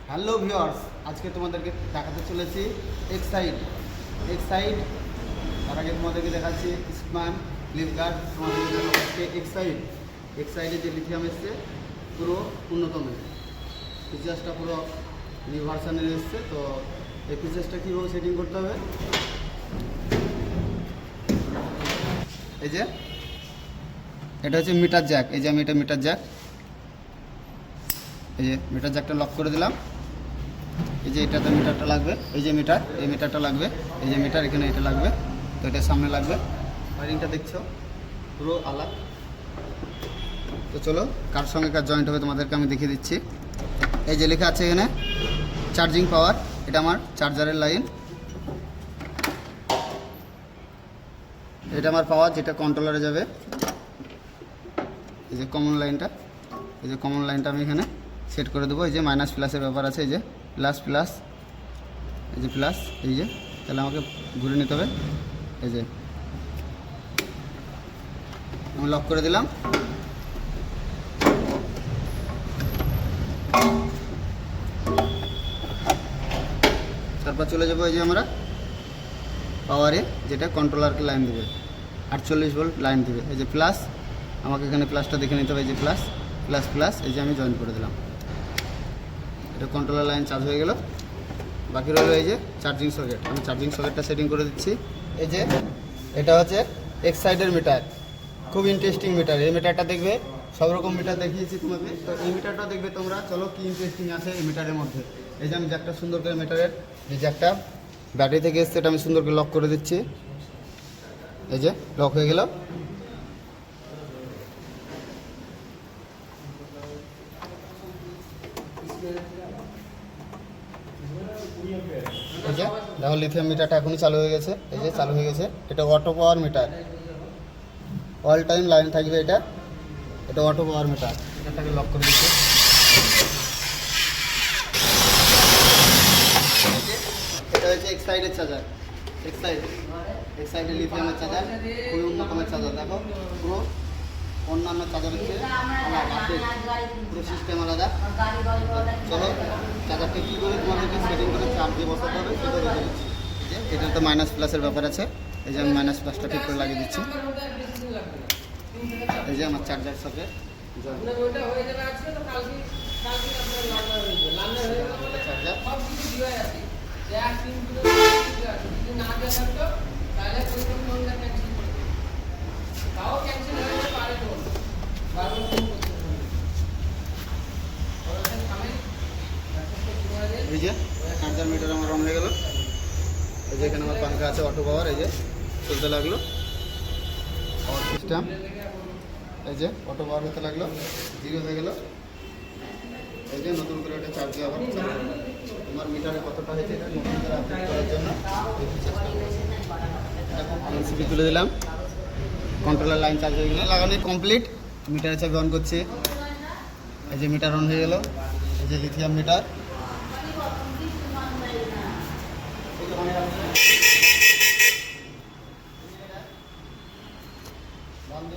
Hello viewers, আজকে তোমাদেরকে দেখাতে চলেছি এক্সাইড। তার আগে তোমাদেরকে দেখাচ্ছি স্পান লিফগার্ড। তোমাদেরকে দেখাচ্ছে এক্সাইডে যে লিথিয়াম এসছে পুরো উন্নতম ফিচার্সটা পুরো নিউ ভার্সানের এসছে। তো এই ফিচার্সটা কীভাবে সেটিং করতে হবে, এই যে এটা হচ্ছে মিটার জ্যাক। এই যে আমি এটা মিটার জ্যাক, এই যে মিটার জ্যাকটা লক করে দিলাম। এই যে এটাতে মিটারটা লাগবে, এই যে মিটার, এই মিটারটা লাগবে, এই যে মিটার এখানে এটা লাগবে। তো এটা সামনে লাগবে। ওয়ারিংটা দেখছো পুরো আলাদা। তো চলো কার সঙ্গে কার জয়েন্ট হবে তোমাদেরকে আমি দেখিয়ে দিচ্ছি। এই যে লেখা আছে এখানে চার্জিং পাওয়ার, এটা আমার চার্জারের লাইন। এটা আমার পাওয়ার যেটা কন্ট্রোলারে যাবে। এই যে কমন লাইনটা, এই যে কমন লাইনটা আমি এখানে সেট করে দেবো। এই যে মাইনাস প্লাসের ব্যাপার আছে, এই যে প্লাস, এই যে প্লাস, এই যে তাহলে আমাকে ঘুরে নিতে হবে। এই যে আমি লক করে দিলাম। তারপর চলে যাবো এই যে আমরা পাওয়ারে, যেটা কন্ট্রোলারকে লাইন দেবে, 48 ভোল্ট লাইন দেবে। এই যে প্লাস, আমাকে এখানে প্লাসটা দেখে নিতে হবে। এই যে প্লাস, এই যে আমি জয়েন করে দিলাম। এটা কন্ট্রোলার লাইন চার্জ হয়ে গেল। বাকি রইল এই যে চার্জিং সকেট। আমি চার্জিং সকেটটা সেটিং করে দিচ্ছি। এই যে এটা হচ্ছে এক্সাইডের মিটার, খুব ইন্টারেস্টিং মিটার। এই মিটারটা দেখবে, সব রকম মিটার দেখিয়েছি তোমাকে, তো এই মিটারটা দেখবে তোমরা। চলো কি ইন্টারেস্টিং আছে এই মিটারের মধ্যে। এই যে আমি জ্যাকটা সুন্দর করে মিটারের যে জ্যাকটা ব্যাটারি থেকে এসছে, এটা আমি সুন্দর করে লক করে দিচ্ছি। এই যে লক হয়ে গেল। এই যে দেখো লিথিয়াম মিটারটা এখনই চালু হয়ে গেছে। এই যে চালু হয়ে গেছে। এটা auto power meter, all time line থাকবে। এটা অটো পাওয়ার মিটার। এটাকে লক করে দিচ্ছি। এটা হচ্ছে এক্সাইডের চার্জার, এক্সাইডের লিথিয়ামের চার্জার, খুবই উন্নতমের চার্জার। দেখো পুরো অন্যান্য চার্জার হচ্ছে আলাদা, পুরো সিস্টেম আলাদা। চলো চার্জারটা কী করে তোমাদেরকে সেটিং করে চার্জে বসাতে হবে সেটা দেখে দিচ্ছি। এটা তো মাইনাস প্লাসের ব্যাপার আছে। এই যে আমি মাইনাস প্লাসটা ঠিক করে লাগিয়ে দিচ্ছি। এই যে আমার চার্জার সকেট এই যে চার্জার মিটার আমার অন হয়ে গেল। এই যে এখানে আমার পাঙ্খা আছে অটো পাওয়ার, এই যে চলতে লাগলো পাওয়ার সিস্টেম। এই যে অটো পাওয়ার হতে লাগলো, 0 হয়ে গেল। এই যে নতুন করে একটা চার্জ আবার তোমার মিটারে কতটা হয়েছে এটা নতুন করে আপডেট করার জন্য এমসিবি তুলে দিলাম। কন্ট্রোলার লাইন চার্জ হয়ে গেল, লাগানো কমপ্লিট। মিটারের চাবি অন করছে। এই যে মিটার অন হয়ে গেল। এই যে লিথিয়াম মিটার। বন্ধ